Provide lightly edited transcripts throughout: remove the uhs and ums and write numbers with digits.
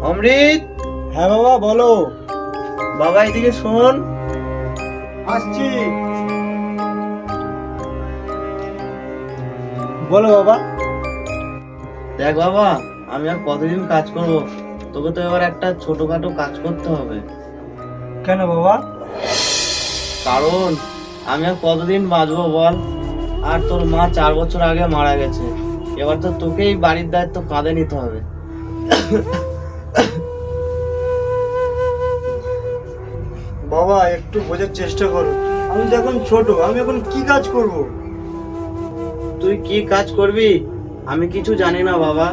অমৃত। হ্যাঁ বাবা বলো। বাবা এদিকে শোন। আসছি। বলো বাবা। দেখ বাবা, আমি আর কতদিন কাজ করব, তোকে তো এবার একটা ছোটখাটো কাজ করতে হবে। কেন বাবা? কারণ আমি আর কতদিন বাঁচবো বল। আর তোর মা 4 বছর আগে মারা গেছে, এবার তো তোকেই বাড়ির দায়িত্ব কাঁধে নিতে হবে। বাবা একটু বোঝার চেষ্টা করো, আমি তো এখন ছোট, আমি এখন কি কাজ করব? তুই কি কাজ করবি আমি কিছু জানি না বাবা।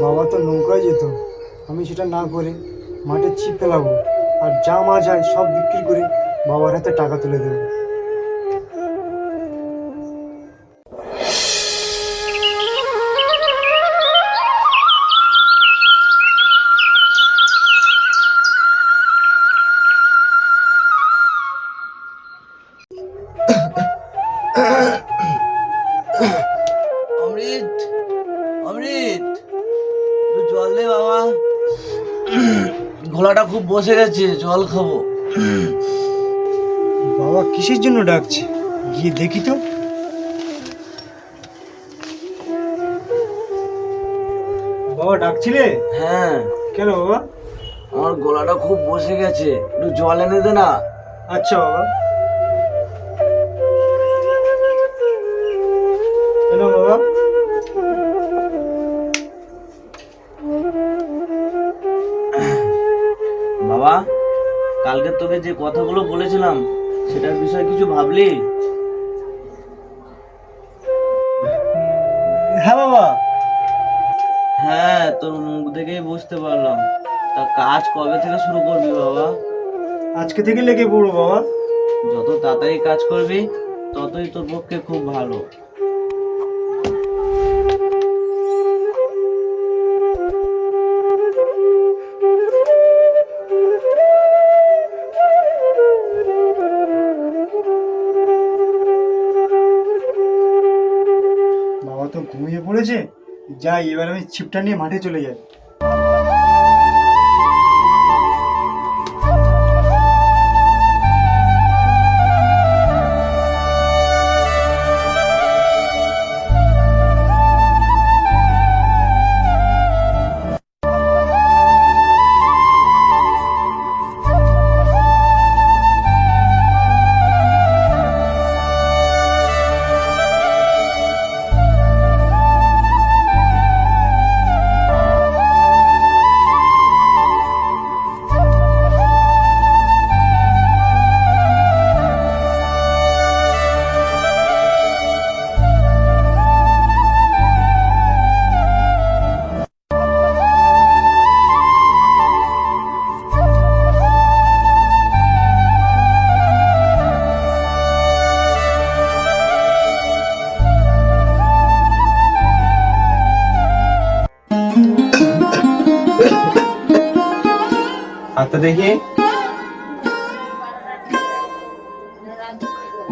বাবা তো নৌকায় যেত, আমি সেটা না করে মাঠে ছিপ ফেলাবো, আর যা মাছ হয় সব বিক্রি করে বাবার হাতে টাকা তুলে দেবো। অমৃত, অমৃত, একটু জল দে বাবা। গলাটা খুব বসে গেছে, জল খাবো। বাবা কিসের জন্য ডাকছে, গিয়ে দেখি তো। বাবা ডাকছিলে? হ্যাঁ। কেন বাবা? আমার গলাটা খুব বসে গেছে, একটু জল এনে দে না। আচ্ছা বাবা। কেন বাবা? বাবা, কালকে তোকে যে কথাগুলো বলেছিলাম সেটার বিষয়ে কিছু ভাবলি? হ্যাঁ বাবা। হ্যাঁ, তোর মুখ দেখেই বুঝতে পারলাম। তা কাজ কবে থেকে শুরু করবি বাবা? আজকে থেকে লেগে পড়ো বাবা। যত তাড়াতাড়ি কাজ করবি ততই তোর পক্ষে খুব ভালো। বাবা তো ঘুমিয়ে পড়েছে, যাই এবার আমি ছিপটা নিয়ে মাঠে চলে যাই। হাতটা দেখি,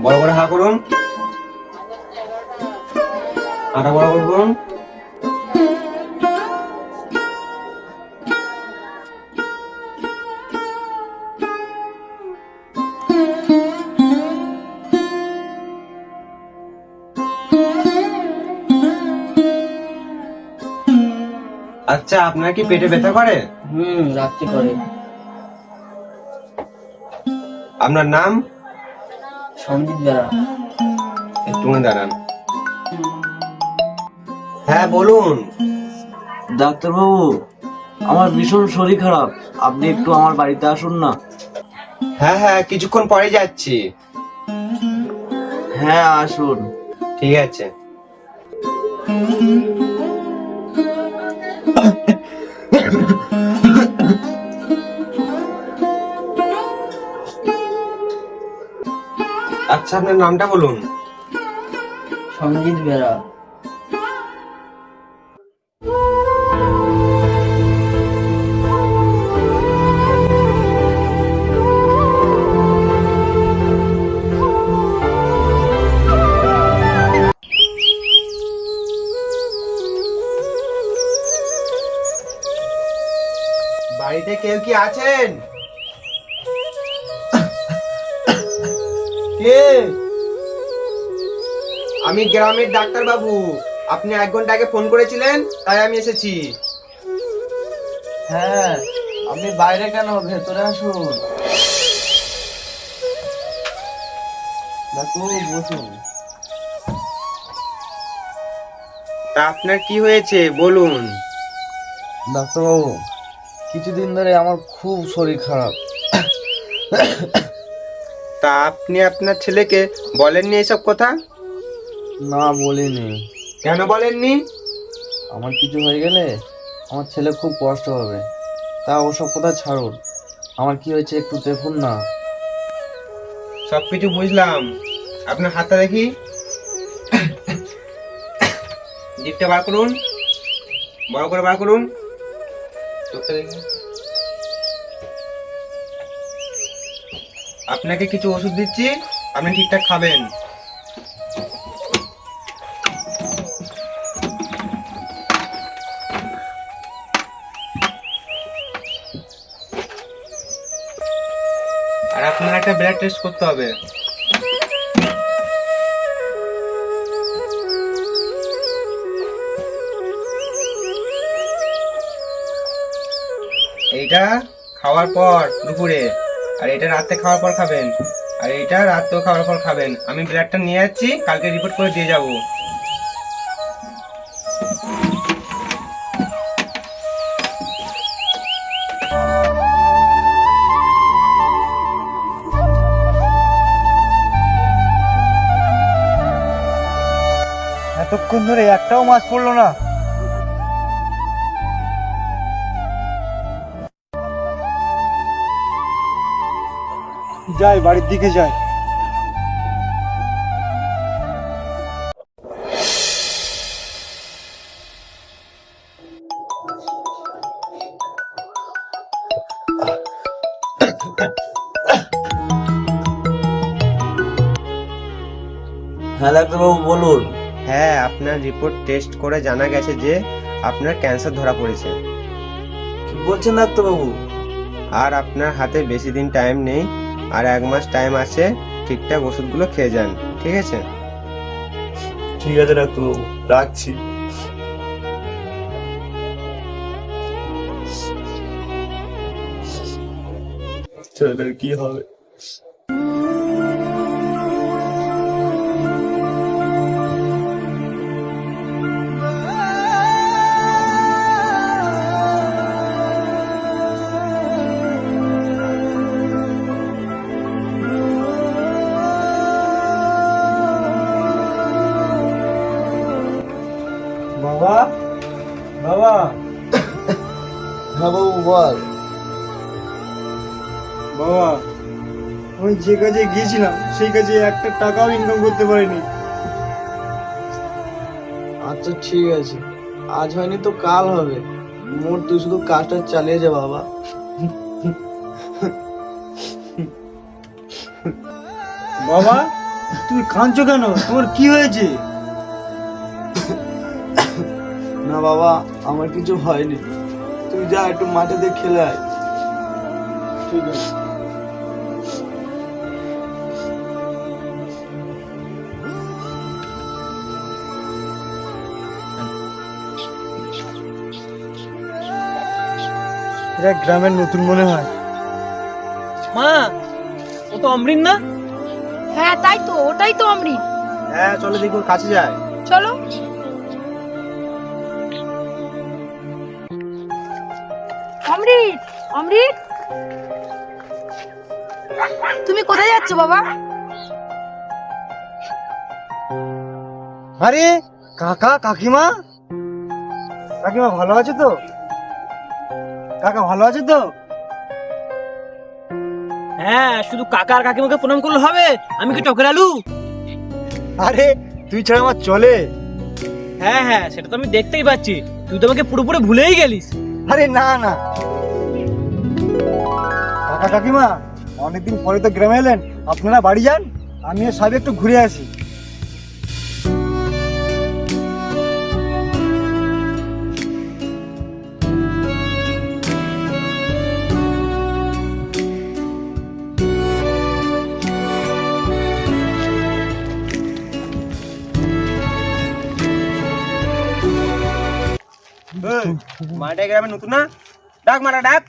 বড় করে হা করুন, হাঁটা বড় করুন। আচ্ছা, আপনার কি পেটে ব্যথা করে? রাত্রি করে। আপনার নাম? সঞ্জিত বেড়া। একটু দাঁড়ান। হ্যাঁ বলুন। ডাক্তারবাবু, আমার ভীষণ শরীর খারাপ, আপনি একটু আমার বাড়িতে আসুন না। হ্যাঁ হ্যাঁ, কিছুক্ষণ পরে যাচ্ছি। হ্যাঁ আসুন। ঠিক আছে। আচ্ছা, আপনার নামটা বলুন। সঙ্গীত বেরা। বাড়িতে কেউ কি আছেন? কে? আমি গ্রামের ডাক্তার বাবু। আপনি 1 ঘন্টা আগে ফোন করেছিলেন, তাই আমি এসেছি। হ্যাঁ, আপনি বাইরে কেন? ভেতরে আসুন। ডাকু, বসুন। তা আপনার কি হয়েছে বলুন। ডাক্তারবাবু, কিছুদিন ধরে আমার খুব শরীর খারাপ। তা আপনি আপনার ছেলেকে বলেননি এসব কথা? না, বলিনি। কেন বলেননি? আমার কিছু হয়ে গেলে আমার ছেলে খুব কষ্ট হবে। তা ওসব কথা ছাড়ুন, আমার কি হয়েছে একটু দেখুন না। সবকিছু বুঝলাম। আপনার হাতটা দেখি। জিভটা বার করুন, বড় করে বার করুন। চোখটা দেখি। আপনাকে কিছু ওষুধ দিচ্ছি, আপনি ঠিকঠাক খাবেন। আর আপনার একটা ব্লাড টেস্ট করতে হবে। এইটা খাওয়ার পর দুপুরে, আর এটা রাতে খাওয়ার পর খাবেন, আর এইটা রাতেও খাওয়ার পর খাবেন। আমি ব্লাডটা নিয়ে যাচ্ছি, কালকে রিপোর্ট করে দিয়ে যাব। এতক্ষণ ধরে একটাও মাছ পড়লো না। যাই, বাড়ির দিকে যাই। হ্যাঁ ডাক্তারবাবু, বলুন। হ্যাঁ, আপনার রিপোর্ট টেস্ট করে জানা গেছে যে আপনার ক্যান্সার ধরা পড়েছে। কি বলছেন ডাক্তারবাবু? আর আপনার হাতে বেশি দিন টাইম নেই, আর 1 মাস টাইম আছে। ঠিকঠাক ওষুধগুলো খেয়ে যান, ঠিক আছে? ঠিক আছে ডাক্তারবাবু, রাখছি। ছেলেটার কি হবে? বাবা, বাবা। হ্যাঁ বাবু, বল। বাবা, আমি যে কাজে গিয়েছিলাম সেই কাজে একটা টাকাও ইনকাম করতে পারিনি। আচ্ছা ঠিক আছে, আজ হয়নি তো কাল হবে। মোট তুই শুধু কাজটা চালিয়ে যা বাবা। বাবা, তুমি কাঁদছো কেন? তোমার কি হয়েছে? না বাবা, আমার কিছু হয়নি। তুই যা, একটু মাঠে দিয়ে খেলে আয়। ঠিক আছে। এটা গ্রামের নতুন মনে হয়। মা, ও তো অমৃত না? হ্যাঁ তাই তো, ওটাই তো অমৃত। হ্যাঁ, চলো দেখি ওর কাছে যায়। চলো। অমৃত, অমৃত, তুমি কোথায় যাচ্ছ বাবা? আরে কাকা, কাকিমা, কাকিমা ভালো আছে তো? কাকা ভালো আছে তো? হ্যাঁ, শুধু কাকা আর কাকিমাকে প্রণাম করলে হবে? আমি কি টকের আলু? আরে তুই ছাড়া আমার চলে? হ্যাঁ হ্যাঁ, সেটা তো আমি দেখতেই পাচ্ছি। তুই তো আমাকে পুরোপুরি ভুলেই গেলিস। আরে না না কাকা কাকিমা, অনেকদিন পরে তো গ্রামে এলেন, আপনারা বাড়ি যান, আমি আর সবাই একটু ঘুরে আসি। মাটা গ্রামে নতুন না? ডাক মারা ডাক।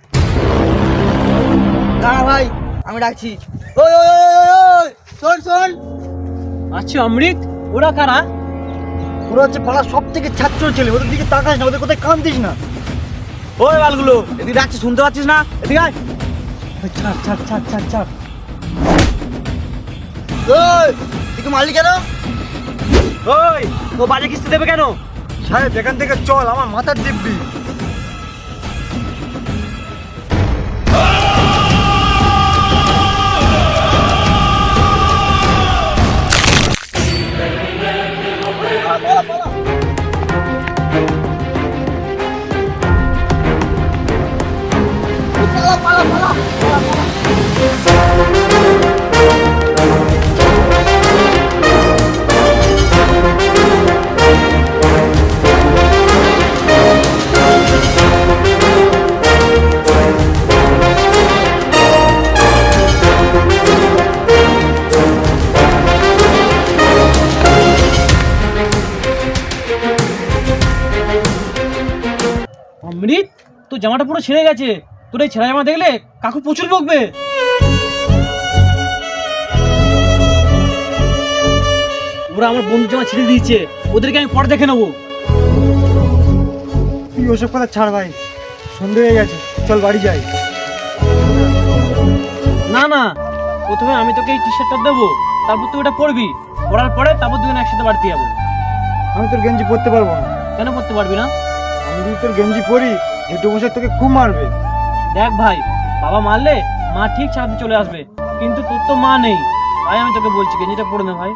দাঁড়া ভাই, আমি ডাকছি। ওই ওই ওই ওই ওই, শোন শোন। আচ্ছা অমৃত, ওরা কারা? ওরা হচ্ছে পাড়ার সব থেকে ছাত্র ছেলে, ওদের দিকে তাকাস না, ওদের কোথায় কান দিস না। ওই বালগুলো, এদিকে ডাকছি, শুনতে পাচ্ছিস না? এদিকে আয়। ছাড় ছাড় ছাড় ছাড় ছাড়। ওই, তুই কি মারলি কেন? ওই, ও বাজে কিস্তি দেবে কেন? সাহেব এখান থেকে চল, আমার মাথার দিব্যি। অমৃত, তোর জামাটা পুরো ছিঁড়ে গেছে। তোর এই ছেঁড়া জামা দেখলে কাকু প্রচুর বকবে। ওরা আমার বন্ধু জামা ছিঁড়ে দিয়েছে, ওদেরকে আমি পরে দেখে নেবো। তুই ওসব কথা ছাড় ভাই, সন্ধে হয়ে গেছে, চল বাড়ি যাই। না না, প্রথমে আমি তোকে এই টি শার্টটা দেবো, তারপর তুই ওটা পরবি। পরার পরে তারপর দুজন একসাথে বাড়িতে যাবো। আমি তোর গেঞ্জি পরতে পারবো না। কেন পরতে পারবি না? আমি যদি তোর গেঞ্জি পরি, জেঠু মশাই তোকে খুব মারবে। দেখ ভাই, বাবা মারলে মা ঠিক ছাড়াতে চলে আসবে, কিন্তু তোর তো মা নেই। ভাই আমি তোকে বলছি, গেঞ্জিটা পরে নে ভাই।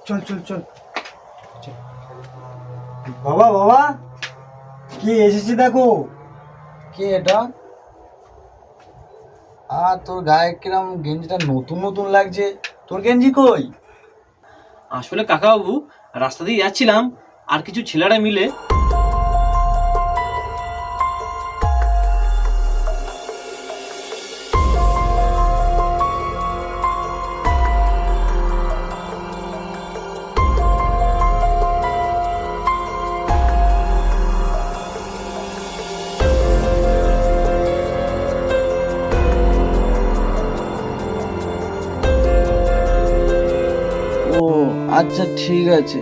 চল চল চল চল। বাবা বাবা, কি এসেছে দেখো। কে এটা? আর তোর গায়ে কিরম গেঞ্জিটা নতুন নতুন লাগছে। তোর গেঞ্জি কই? আসলে কাকাবাবু, রাস্তা দিয়ে যাচ্ছিলাম, আর কিছু ছেলেরা মিলে ও আচ্ছা ঠিক আছে।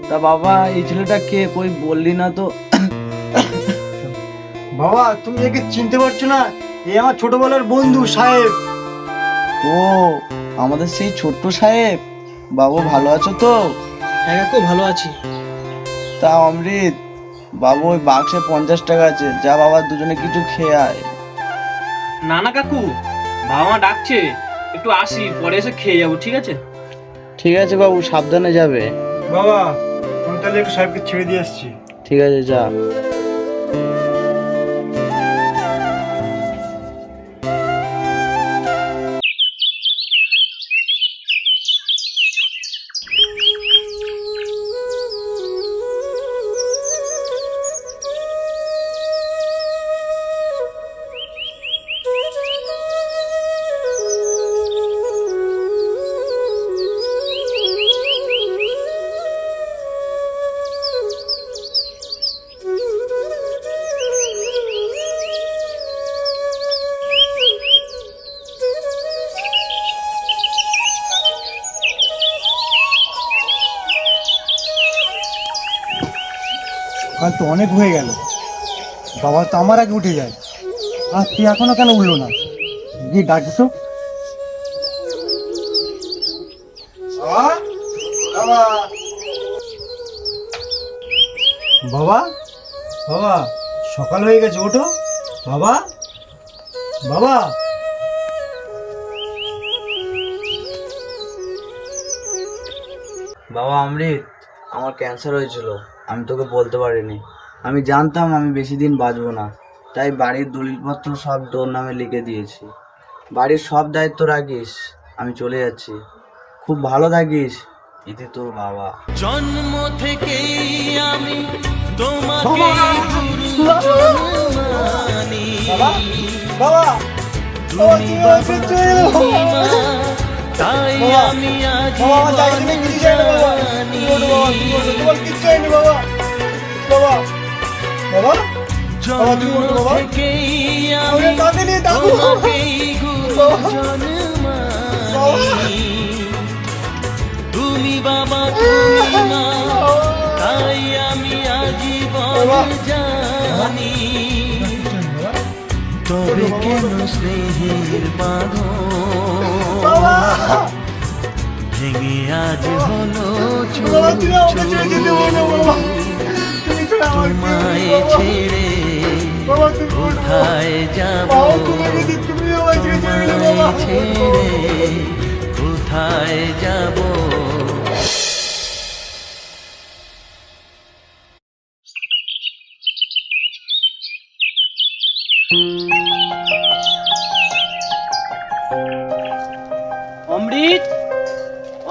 তা বাবা, এই ছেলেটা কে, কই বললি না তো? বাবা তুমি একে চিনতে পারছো না? এই আমার ছোটবেলার বন্ধু সাহেব। ও, আমাদের সেই ছোট্ট সাহেব। বাবু ভালো আছো তো? হ্যাঁ কাকু, ভালো আছি। তা অমৃত, বাবু ওই বাক্সে 50 টাকা আছে, যা বাবা দুজনে কিছু খেয়ে আয়। না না কাকু, বাবা মা ডাকছে, একটু আসি, পরে এসে খেয়ে যাবো, ঠিক আছে? ঠিক আছে বাবু, সাবধানে যাবে। বাবা আমি তাহলে একটু সাহেবকে ছেড়ে দিয়ে আসছি। ঠিক আছে, যা। তো অনেক হয়ে গেল, বাবা তো আমার আগে উঠে যায়, আর তুই এখনো কেন উঠলো না? গিয়ে ডাকিস তো। বাবা, বাবা, সকাল হয়ে গেছে, ওঠো বাবা, বাবা। বাবা অমৃত, আমার ক্যান্সার হয়েছিল, আমি তোকে বলতে পারিনি। আমি জানতাম আমি বেশি দিন বাঁচবো না, তাই বাড়ির দলিলপত্র সব তোর নামে লিখে দিয়েছি। বাড়ির সব দায়িত্ব রাখিস, আমি চলে যাচ্ছি, খুব ভালো থাকিস। ইতি তোর বাবা। জন্ম থেকেই আমি তোমাকে মানি, বাবা, তুমি মা, তাই আমি আজ জন্ম থেকেই আমি তোমাকেই গুরুজন মানি, তুমি বাবা তুমি মা, তাই আমি আজীবন জানি। তবে কেন স্নেহের বাঁধন ভেঙে আজ হলো তোমায় ছেড়ে কোথায় যাব, তোমায় ছেড়ে কোথায় যাব। অমৃত,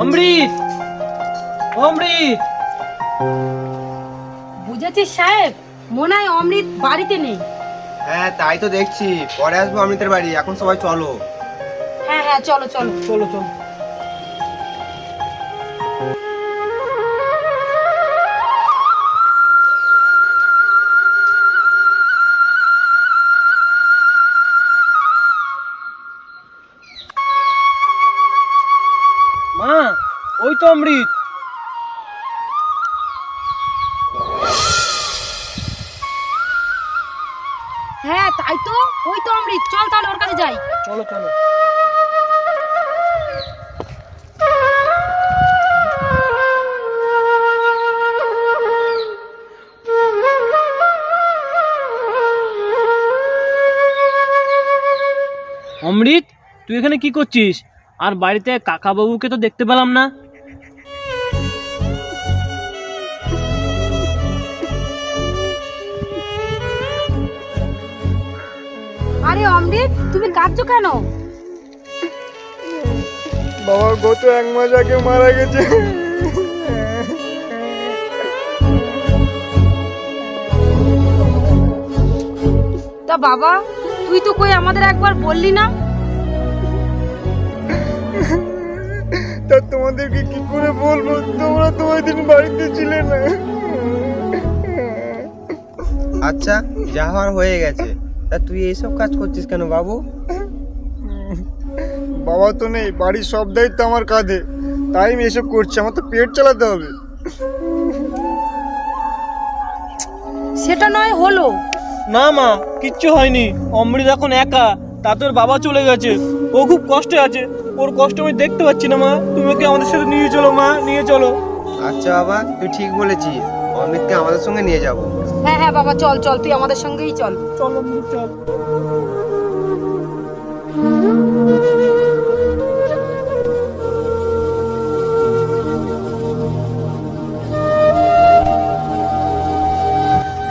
অমৃত, অমৃত। বুঝেছিস সাহেব, মনে হয় অমৃত বাড়িতে নেই। হ্যাঁ তাই তো দেখছি, পরে আসবো অমৃতের বাড়ি, এখন সবাই চলো। হ্যাঁ হ্যাঁ, চলো চলো। চলো চলো। মা, ওই তো অমৃত। হ্যাঁ তাই তো, ওই তো অমৃত, চল তাহলে ওর কাছে যাই। চলো চলো। অমৃত, তুই এখানে কি করছিস? আর বাড়িতে কাকা বাবুকে তো দেখতে পেলাম না। আরে অমৃত, তুমি কাঁদছো কেন? বাবা গত 1 মাস আগে মারা গেছে। তা বাবা, তুই তো কই আমাদের একবার বললি না? তা তোমাদেরকে কি করে বলবো, তোমরা তো ওই দিন বাড়িতে ছিলে না। আচ্ছা যা হওয়ার হয়ে গেছে, তা তুই এইসব কাজ করছিস কেন বাবু? বাবা তো নেই, বাড়ির সব দায়িত্ব আমার কাঁধে, তাই আমি এসব করছি, আমার তো পেট চালাতে হবে। সেটা নয় হলো। না মা, কিচ্ছু হয়নি। অমৃত এখন একা, তাতে ওর বাবা চলে গেছে, ও খুব কষ্টে আছে, ওর কষ্ট আমি দেখতে পাচ্ছি না মা। তুমি ওকে আমাদের সাথে নিয়ে চলো মা, নিয়ে চলো। আচ্ছা বাবা, তুই ঠিক বলেছিস, অমৃতকে আমাদের সঙ্গে নিয়ে যাব। হ্যাঁ হ্যাঁ বাবা, চল চল, তুই আমাদের সঙ্গেই চল। চলো চল।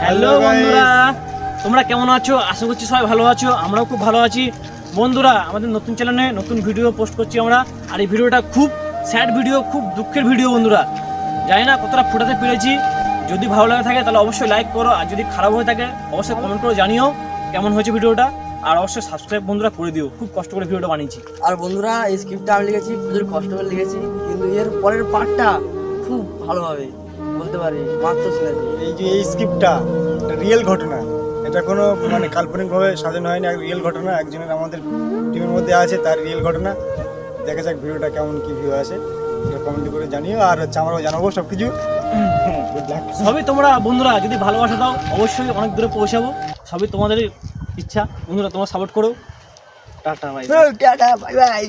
হ্যালো বন্ধুরা, তোমরা কেমন আছো? আশা করছি সবাই ভালো আছো, আমরাও খুব ভালো আছি। বন্ধুরা, আমাদের নতুন চ্যানেলে নতুন ভিডিও পোস্ট করছি আমরা, আর এই ভিডিওটা খুব স্যাড ভিডিও, খুব দুঃখের ভিডিও। বন্ধুরা, জানি না কতটা ফোটাতে পেরেছি। যদি ভালো লাগে থাকে তাহলে অবশ্যই লাইক করো, আর যদি খারাপ হয়ে থাকে অবশ্যই কমেন্ট করে জানিও কেমন হয়েছে ভিডিওটা, আর অবশ্যই সাবস্ক্রাইব বন্ধুরা করে দিও। খুব কষ্ট করে ভিডিওটা বানিয়েছি। আর বন্ধুরা, এই স্ক্রিপ্টটা আমি লিখেছি, প্রচুর কষ্ট করে লিখেছি, কিন্তু এর পরের পার্টটা খুব ভালোভাবে বলতে পারি, মাত্র শুনেছি। এই যে এই স্ক্রিপ্টটা রিয়েল ঘটনা, এটা কোনো মানে কাল্পনিকভাবে সাজানো হয়নি, রিয়েল ঘটনা, একজনের আমাদের টিমের মধ্যে আছে, তার রিয়েল ঘটনা। দেখা যাক ভিডিওটা কেমন কি ভিউ আসে, কমেন্ট করে জানিও, আর হচ্ছে আমরাও জানাবো সব কিছু। Good luck. সবই তোমরা বন্ধুরা যদি ভালোবাসা দাও অবশ্যই অনেক দূরে পৌঁছাবো, সবই তোমাদের ইচ্ছা। বন্ধুরা তোমরা সাপোর্ট করো। Tata bye. Tata bye bye.